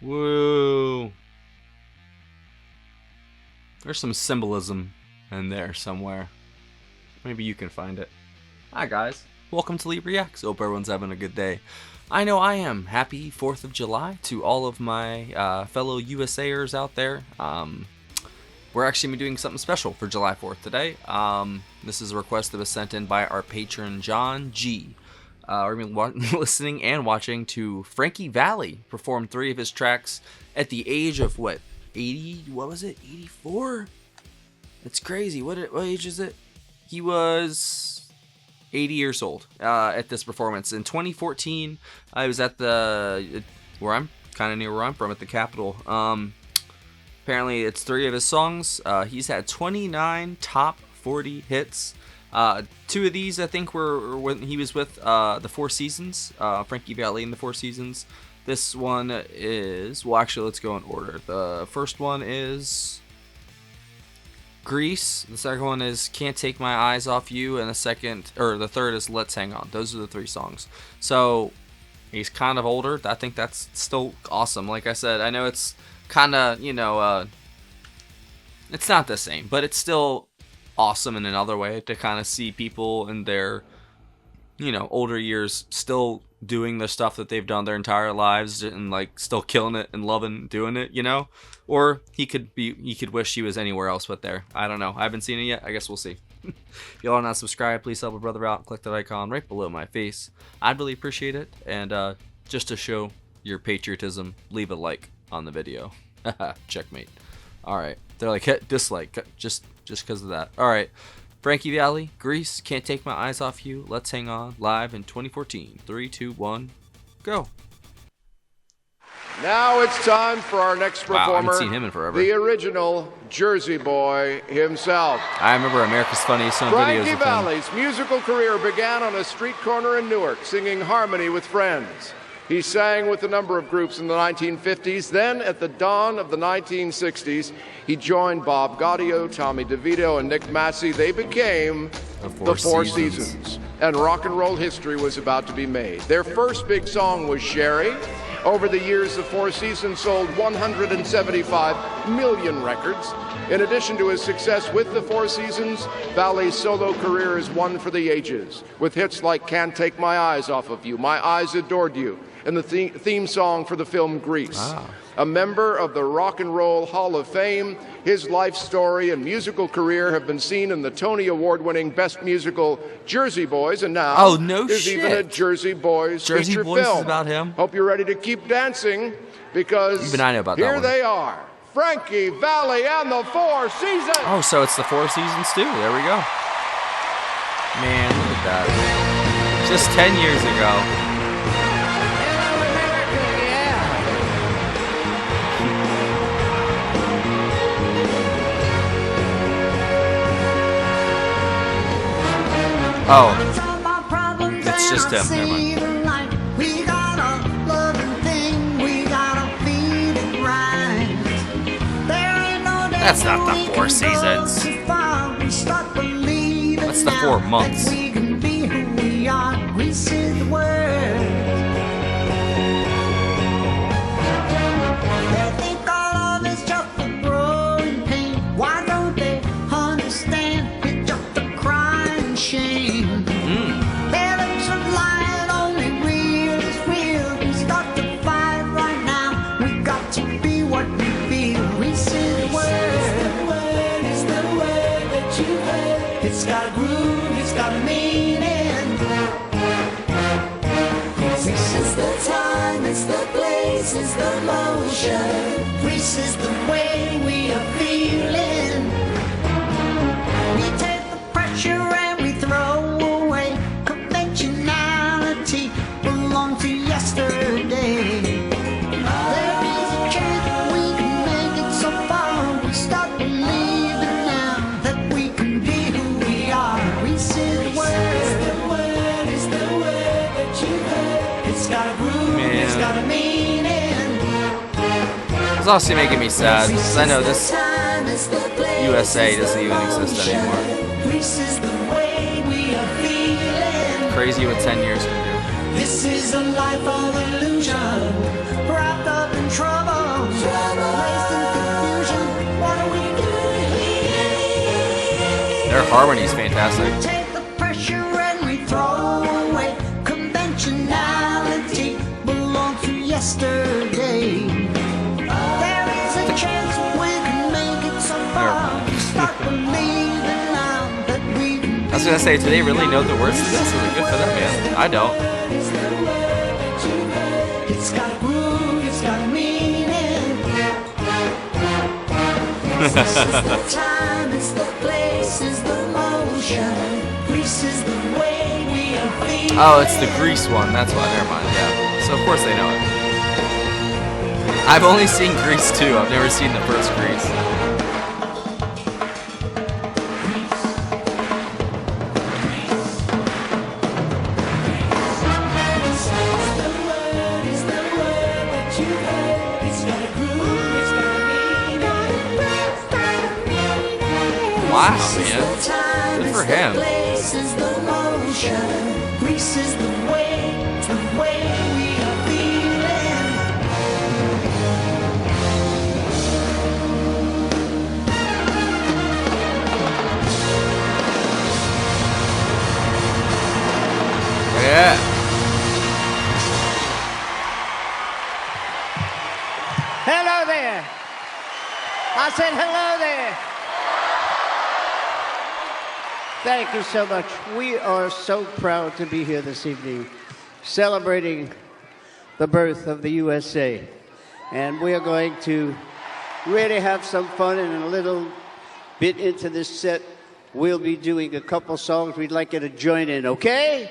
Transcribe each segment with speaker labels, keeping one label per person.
Speaker 1: Woo! There's some symbolism in there somewhere. Maybe you can find it. Hi guys, welcome to L33Reacts. Hope everyone's having a good day. I know I am. Happy 4th of July to all of my fellow USAers out there. We're actually doing something special for July 4th today. This is a request that was sent in by our patron John G. We're going to be listening and watching to Frankie Valli perform 3 of his tracks at the age of what? 80? What was it? 84? It's crazy. What age is it? He was 80 years old at this performance. In 2014, I was at where I'm from, at the Capitol. Apparently, it's 3 of his songs. He's had 29 top 40 hits. 2 of these, I think, were when he was with the Four Seasons, Frankie Valli and the Four Seasons. This one is, well, actually, let's go in order. The first one is Grease. The second one is Can't Take My Eyes Off You, and the third is Let's Hang On. Those are the 3 songs. So he's kind of older. I think that's still awesome. Like I said, I know it's kind of, it's not the same, but it's still awesome in another way to kind of see people in their, older years still doing the stuff that they've done their entire lives and like still killing it and loving doing it, or he could wish he was anywhere else but there. I don't know. I haven't seen it yet. I guess we'll see. If y'all are not subscribed, please help a brother out. Click that icon right below my face. I'd really appreciate it. And just to show your patriotism, leave a like on the video. Checkmate. All right. They're like, hit dislike just because of that. All right. Frankie Valli, Grease, Can't Take My Eyes Off You, Let's Hang On, live in 2014. 3, 2, 1, go.
Speaker 2: Now it's time for our next performer.
Speaker 1: Wow, I haven't seen him in forever.
Speaker 2: The original Jersey Boy himself.
Speaker 1: I remember America's Funniest Home Videos with him.
Speaker 2: Frankie Valli's musical career began on a street corner in Newark, singing harmony with friends. He sang with a number of groups in the 1950s. Then, at the dawn of the 1960s, he joined Bob Gaudio, Tommy DeVito, and Nick Massey. They became the Four Seasons. And rock and roll history was about to be made. Their first big song was Sherry. Over the years, the Four Seasons sold 175 million records. In addition to his success with the Four Seasons, Valli's solo career is one for the ages, with hits like Can't Take My Eyes Off of You, My Eyes Adored You, and the theme song for the film Grease. Wow. A member of the Rock and Roll Hall of Fame, his life story and musical career have been seen in the Tony Award-winning Best Musical Jersey Boys, and now there's even a Jersey Boys feature film.
Speaker 1: Is about him.
Speaker 2: Hope you're ready to keep dancing, because
Speaker 1: even I know about
Speaker 2: here
Speaker 1: that
Speaker 2: they are, Frankie Valli and the Four Seasons.
Speaker 1: Oh, so it's the Four Seasons too. There we go. Man, look at that. Just 10 years ago. Oh, it's just him. Never mind. That's not the Four Seasons. That's the 4 months.
Speaker 3: It's got a groove, it's got a meaning. Grease is the time, it's the place, it's the motion. Grease is the way we are feeling. We take the pressure and we throw away conventionality, belong to yesterday. There is a chance we can make it so far. We start believing now that we can be who we are. Grease is the word, it's the word that you heard. It's got a groove, it's got a meaning.
Speaker 1: It's also making me sad, because I know this USA doesn't even exist anymore. Crazy what 10 years can do.
Speaker 3: This is a life of illusion, wrapped up in trouble, placed in confusion. What do we do here?
Speaker 1: Their harmony's fantastic.
Speaker 3: Take the pressure and we throw away conventionality. Belong to yesterday. There is a chance we can make it so far. Start believing now that we can.
Speaker 1: I was gonna say, do they really know the words to this? Is it good for them, man? I don't.
Speaker 3: It's got a groove, it's got a meaning. This is the time, it's the place, it's the motion. Grease is the way we are feeling.
Speaker 1: Oh, it's the Grease one. That's why. Never mind. Yeah. So of course they know it. I've only seen Grease 2. I've never seen the first Grease. Wow, man. Good for him.
Speaker 3: Grease is the way we are feeling.
Speaker 1: Yeah.
Speaker 4: Hello there. I said hello there. Thank you so much. We are so proud to be here this evening, celebrating the birth of the USA. And we are going to really have some fun, and a little bit into this set, we'll be doing a couple songs we'd like you to join in, okay?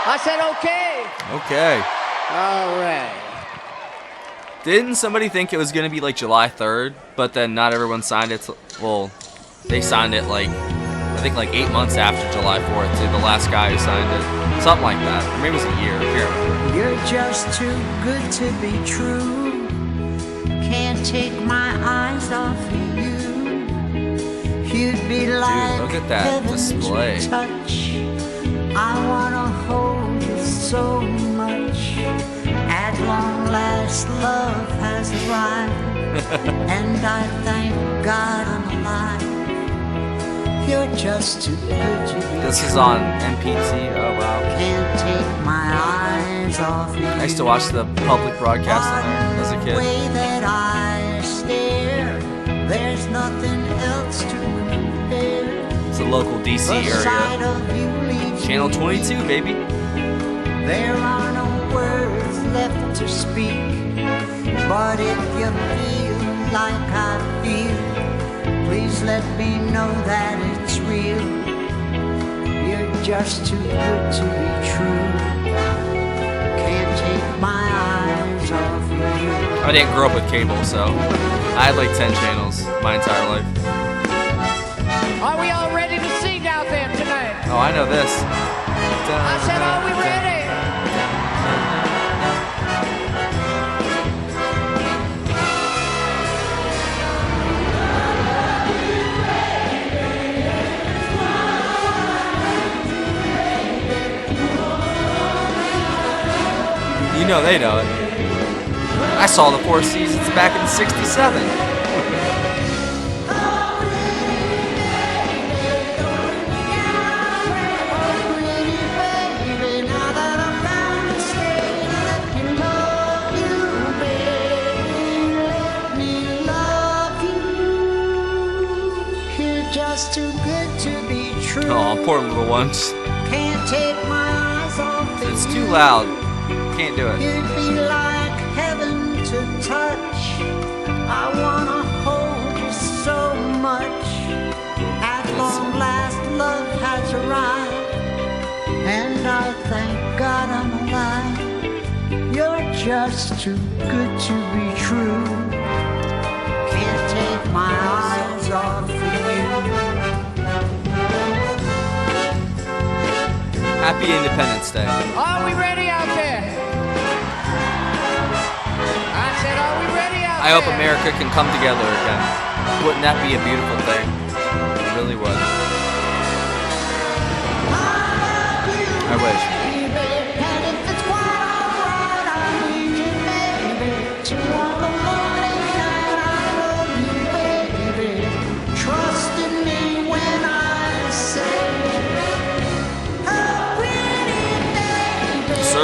Speaker 4: I said okay.
Speaker 1: Okay.
Speaker 4: All right.
Speaker 1: Didn't somebody think it was going to be like July 3rd, but then not everyone signed it? Well, they signed it like, I think like 8 months after July 4th to the last guy who signed it. Something like that. Or maybe it was a year. I can't remember.
Speaker 3: You're just too good to be true. Can't take my eyes off of you. You'd be like
Speaker 1: look at that
Speaker 3: heaven
Speaker 1: display.
Speaker 3: to touch. I wanna hold you so much. At long last, love has arrived, and I thank God I'm alive. You're just too good to be
Speaker 1: This is
Speaker 3: true.
Speaker 1: on MPT. Oh, wow.
Speaker 3: Can't take my eyes off you.
Speaker 1: I used to watch the public broadcast on there as a
Speaker 3: The
Speaker 1: kid.
Speaker 3: way that I stare, there's nothing else to compare.
Speaker 1: It's a local DC
Speaker 3: The sight
Speaker 1: area.
Speaker 3: of you leaves
Speaker 1: Channel
Speaker 3: me
Speaker 1: 22, baby.
Speaker 3: There are no words left to speak, but if you feel like I feel, please let me know that it's real. You're just too good to be true. Can't take my eyes off you.
Speaker 1: I didn't grow up with cable, so I had like 10 channels my entire life.
Speaker 4: Are we all ready to sing out there tonight?
Speaker 1: Oh, I know this.
Speaker 4: I said, are we ready?
Speaker 1: You know they know it. I saw the Four Seasons back in '67.
Speaker 3: Just too good to be true.
Speaker 1: Oh, poor little ones.
Speaker 3: Can't take my eyes off of
Speaker 1: It's
Speaker 3: you.
Speaker 1: too loud. Can't do it.
Speaker 3: You'd be like heaven to touch. I wanna hold you so much. At long last, love has arrived, and I thank God I'm alive. You're just too good to be true. Can't take my eyes off of you.
Speaker 1: Happy Independence Day.
Speaker 4: Are we ready out there? I said, are we ready out
Speaker 1: I
Speaker 4: there?
Speaker 1: hope America can come together again. Wouldn't that be a beautiful thing? It really would. I wish.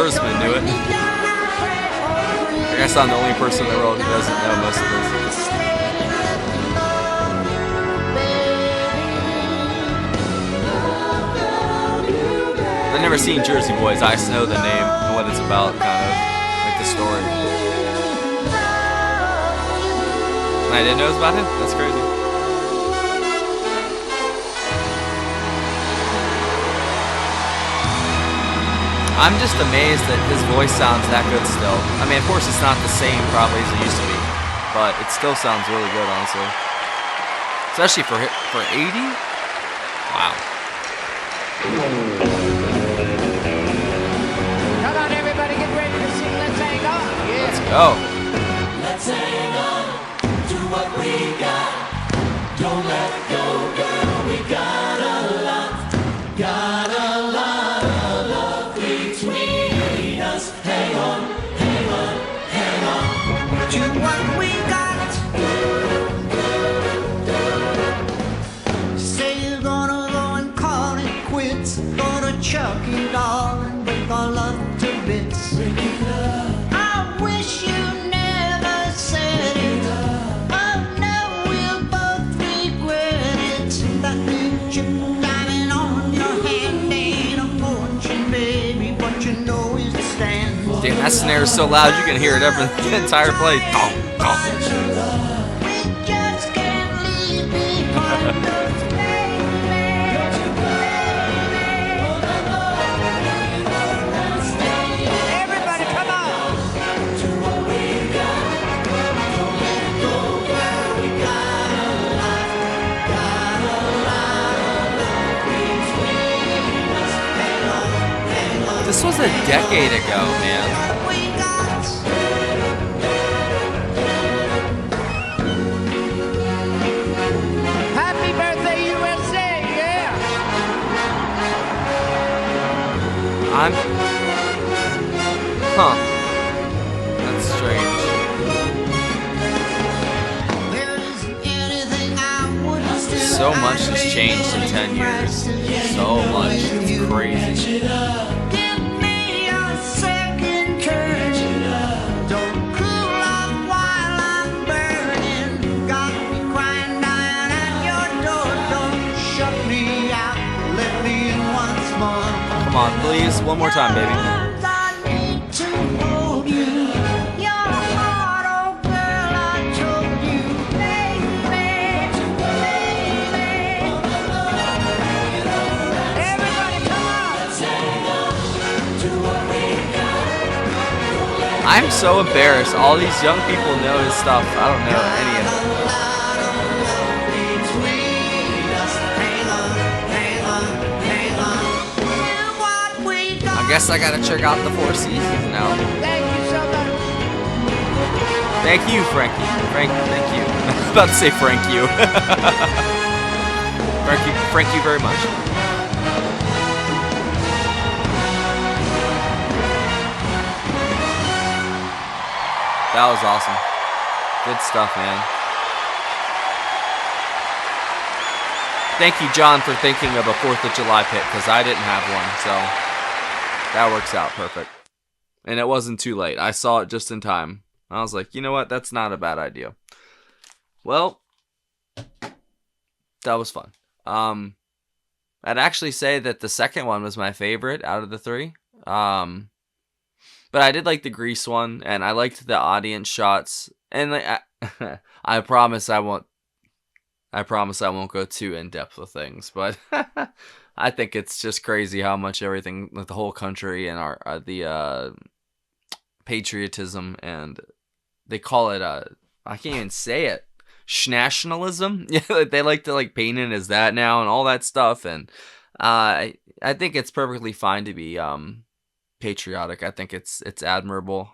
Speaker 1: Outdoorsman knew it. I guess I'm the only person in the world who doesn't know most of this. I've never seen Jersey Boys. I just know the name and what it's about, kind of like the story. And I didn't know it was about him? That's crazy. I'm just amazed that his voice sounds that good still. I mean, of course it's not the same probably as it used to be, but it still sounds really good, honestly. Especially for 80? Wow.
Speaker 4: Come on, everybody, get ready to sing Let's Hang On. Yeah.
Speaker 1: Let's go.
Speaker 3: Let's hang on to what we got. Don't let go, girl. We got a lot of love between us. Hang on, hang on, hang on to what we got. Say you're gonna go and call it quits. Gonna chuck it all and break our love to bits. I wish you never said it. Oh no, we'll both regret it. That new chip diamond on your hand ain't a fortune, baby, but you know it stands.
Speaker 1: Damn, that snare is so loud you can hear it over the entire play. Dong, dong.
Speaker 3: We just can't leave behind us,
Speaker 4: Everybody, come on.
Speaker 3: to what we got. Don't let go, girl. We got a lot of love between us. Hang on,
Speaker 1: This was a decade ago, man.
Speaker 3: we got.
Speaker 4: Happy birthday, USA. Yeah.
Speaker 1: Huh. That's strange.
Speaker 3: There isn't anything I wouldn't do.
Speaker 1: So much has changed in 10 years. So much. It's crazy.
Speaker 3: Give me a second turn. Don't cool off while I'm burning. Got me crying down at your door. Don't shut me out. Let me in once more.
Speaker 1: Come on, please. One more time, baby.
Speaker 3: I need to hold you. Your heart, oh girl, I told you, baby, baby.
Speaker 4: Everybody, come on.
Speaker 1: I'm so embarrassed. All these young people know his stuff. I don't know any of it. I guess I gotta check out the Four Seasons now.
Speaker 4: Thank you so much.
Speaker 1: Thank you, Frankie. Thank you. I was about to say Frank you. Thank you very much. That was awesome. Good stuff, man. Thank you, John, for thinking of a 4th of July pit, because I didn't have one, so that works out perfect. And it wasn't too late. I saw it just in time. I was like, you know what? That's not a bad idea. Well, that was fun. I'd actually say that the second one was my favorite out of the three. But I did like the Grease one, and I liked the audience shots. And I promise I won't go too in depth with things, but I think it's just crazy how much everything, like the whole country and the patriotism, and they call it I can't even say it, schnationalism. Yeah, they like to like paint it as that now and all that stuff, and I think it's perfectly fine to be patriotic. I think it's admirable.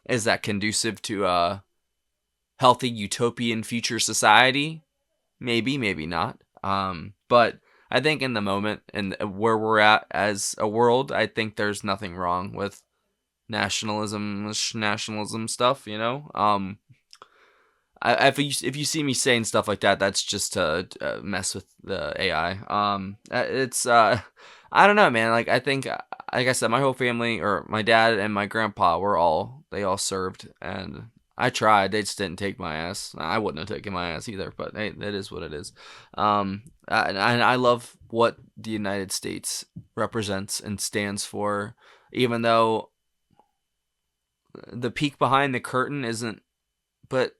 Speaker 1: Is that conducive to a healthy utopian future society? Maybe, maybe not. But I think in the moment and where we're at as a world, I think there's nothing wrong with nationalism stuff, you know? If you see me saying stuff like that, that's just to mess with the AI. I don't know, man. Like I think, like I said, my whole family, or my dad and my grandpa, they all served, and I tried. They just didn't take my ass. I wouldn't have taken my ass either, but hey, that is what it is. And I love what the United States represents and stands for, even though the peek behind the curtain isn't, but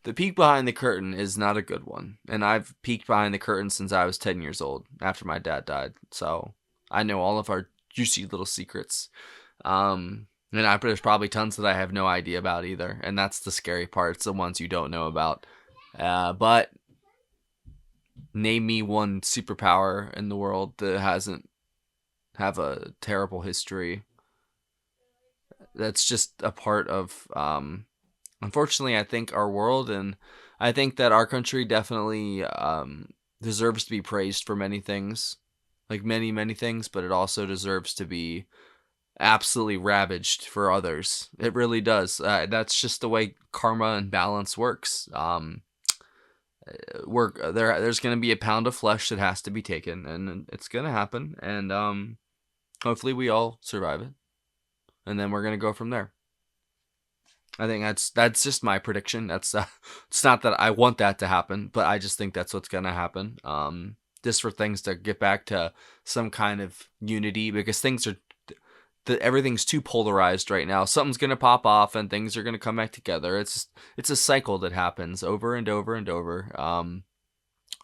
Speaker 1: the peek behind the curtain is not a good one. And I've peeked behind the curtain since I was 10 years old after my dad died. So I know all of our juicy little secrets. There's probably tons that I have no idea about either. And that's the scary part. It's the ones you don't know about. But name me one superpower in the world that hasn't have a terrible history. That's just a part of, unfortunately, I think our world, and I think that our country definitely deserves to be praised for many things, like many, many things, but it also deserves to be absolutely ravaged for others. It really does. That's just the way karma and balance works. There's going to be a pound of flesh that has to be taken, and it's going to happen, and hopefully we all survive it, and then we're going to go from there. I think that's just my prediction. That's it's not that I want that to happen, but I just think that's what's gonna happen. Just for things to get back to some kind of unity, because everything's too polarized right now. Something's gonna pop off and things are gonna come back together. It's a cycle that happens over and over and over.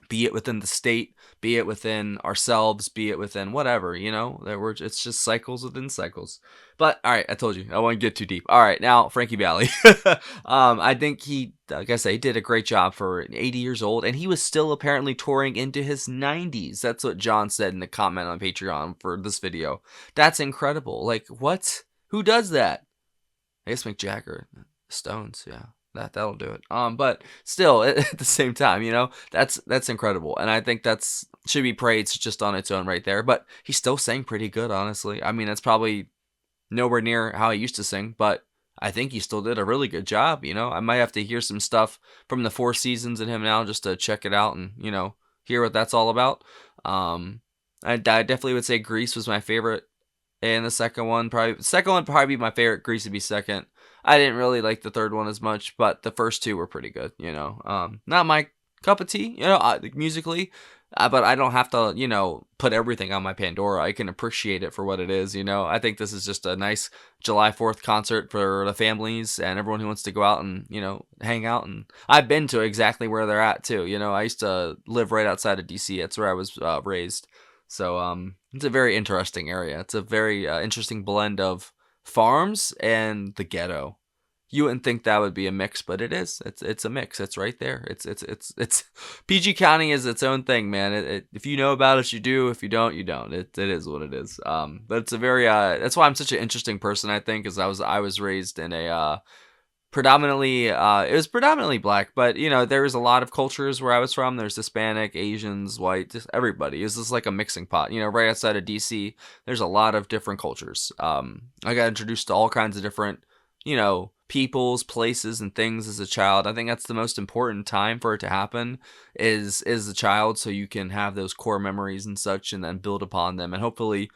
Speaker 1: Be it within the state, be it within ourselves, be it within whatever, it's just cycles within cycles. But all right, I told you I won't get too deep. All right, now Frankie Valli. I think he, like I say, he did a great job for 80 years old, and he was still apparently touring into his 90s. That's what John said in the comment on Patreon for this video. That's incredible. Like, what? Who does that? I guess Mick Jagger, Stones, yeah. That'll do it. But still, at the same time, that's incredible, and I think that's should be praised just on its own right there. But he still sang pretty good, honestly. I mean, that's probably nowhere near how he used to sing, but I think he still did a really good job. I might have to hear some stuff from the Four Seasons in him now just to check it out and hear what that's all about. I definitely would say Grease was my favorite, and the second one probably be my favorite. Grease would be second. I didn't really like the third one as much, but the first two were pretty good, Not my cup of tea, musically, but I don't have to, put everything on my Pandora. I can appreciate it for what it is, I think this is just a nice July 4th concert for the families and everyone who wants to go out and, hang out. And I've been to exactly where they're at, too. I used to live right outside of D.C. That's where I was raised. So it's a very interesting area. It's a very interesting blend of farms and the ghetto. You wouldn't think that would be a mix, but it is. It's a mix. It's right there. It's PG County is its own thing, man. If you know about it, you do. If you don't, you don't. It is what it is. But it's a very that's why I'm such an interesting person. I think, is I was raised in a predominantly it was predominantly black, but there was a lot of cultures where I was from. There's Hispanic, Asians, white, just everybody. It's just like a mixing pot. Right outside of DC, there's a lot of different cultures. I got introduced to all kinds of different peoples, places, and things as a child. I think that's the most important time for it to happen is a child, so you can have those core memories and such, and then build upon them, and hopefully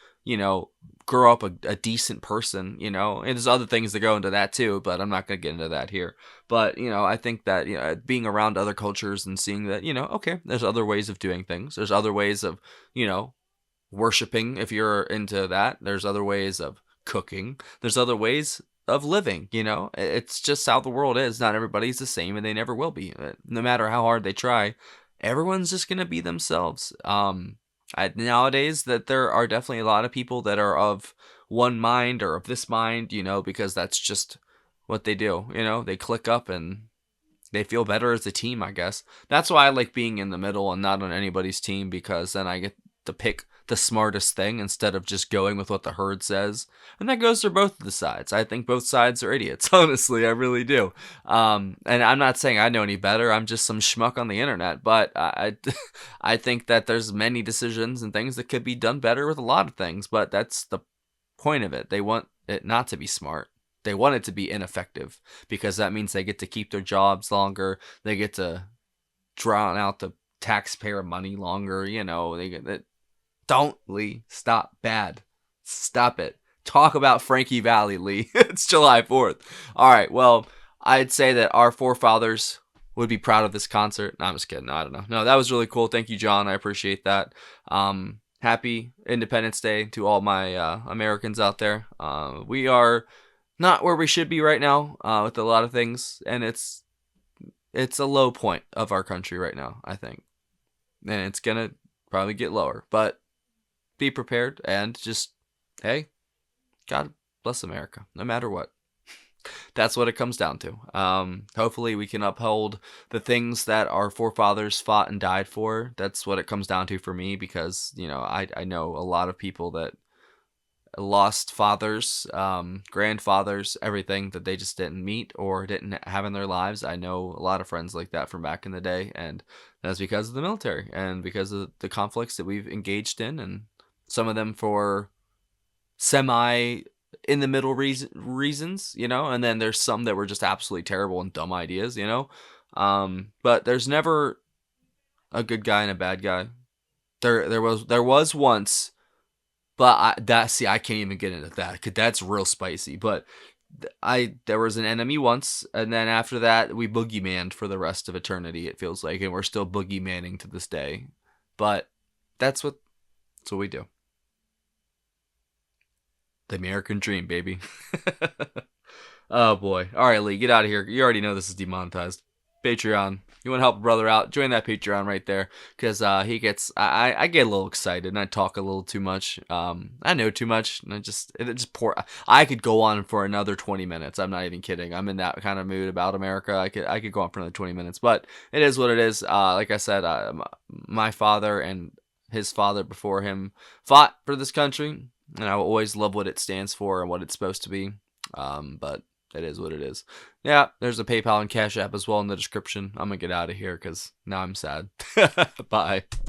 Speaker 1: grow up a decent person. And there's other things that go into that too, but I'm not gonna get into that here. But I think that being around other cultures and seeing that okay, there's other ways of doing things. There's other ways of worshiping, if you're into that. There's other ways of cooking. There's other ways of living. It's just how the world is. Not everybody's the same, and they never will be. No matter how hard they try, everyone's just gonna be themselves. Nowadays, that there are definitely a lot of people that are of one mind or of this mind, because that's just what they do. They click up and they feel better as a team, I guess. That's why I like being in the middle and not on anybody's team, because then I get to pick the smartest thing instead of just going with what the herd says. And that goes for both of the sides. I think both sides are idiots. Honestly, I really do. And I'm not saying I know any better. I'm just some schmuck on the internet. But I think that there's many decisions and things that could be done better with a lot of things. But that's the point of it. They want it not to be smart. They want it to be ineffective, because that means they get to keep their jobs longer. They get to drown out the taxpayer money longer. They get it. Don't, Lee. Stop. Bad. Stop it. Talk about Frankie Valli, Lee. It's July 4th. All right, well, I'd say that our forefathers would be proud of this concert. No, I'm just kidding. No, I don't know. No, that was really cool. Thank you, John. I appreciate that. Happy Independence Day to all my Americans out there. We are not where we should be right now with a lot of things, and it's a low point of our country right now, I think. And it's going to probably get lower. But be prepared and just, hey, God bless America, no matter what. That's what it comes down to. Hopefully we can uphold the things that our forefathers fought and died for. That's what it comes down to for me, because, you know, I know a lot of people that lost fathers, grandfathers, everything that they just didn't meet or didn't have in their lives. I know a lot of friends like that from back in the day, and that's because of the military and because of the conflicts that we've engaged in, and some of them for semi in the middle reasons, you know, and then there's some that were just absolutely terrible and dumb ideas, you know. But there's never a good guy and a bad guy. There was once, but I can't even get into that because that's real spicy. But there was an enemy once, and then after that we boogeymaned for the rest of eternity. It feels like, and we're still boogeymanning to this day. But that's what we do. The American dream, baby. Oh boy. All right, Lee, get out of here. You already know this is demonetized. Patreon. You want to help a brother out? Join that Patreon right there, because he gets. I get a little excited and I talk a little too much. I know too much, and it just pour. I could go on for another 20 minutes. I'm not even kidding. I'm in that kind of mood about America. I could go on for another 20 minutes, but it is what it is. Like I said, my father and his father before him fought for this country, and I will always love what it stands for and what it's supposed to be. But it is what it is. Yeah, there's a PayPal and Cash App as well in the description. I'm going to get out of here because now I'm sad. Bye.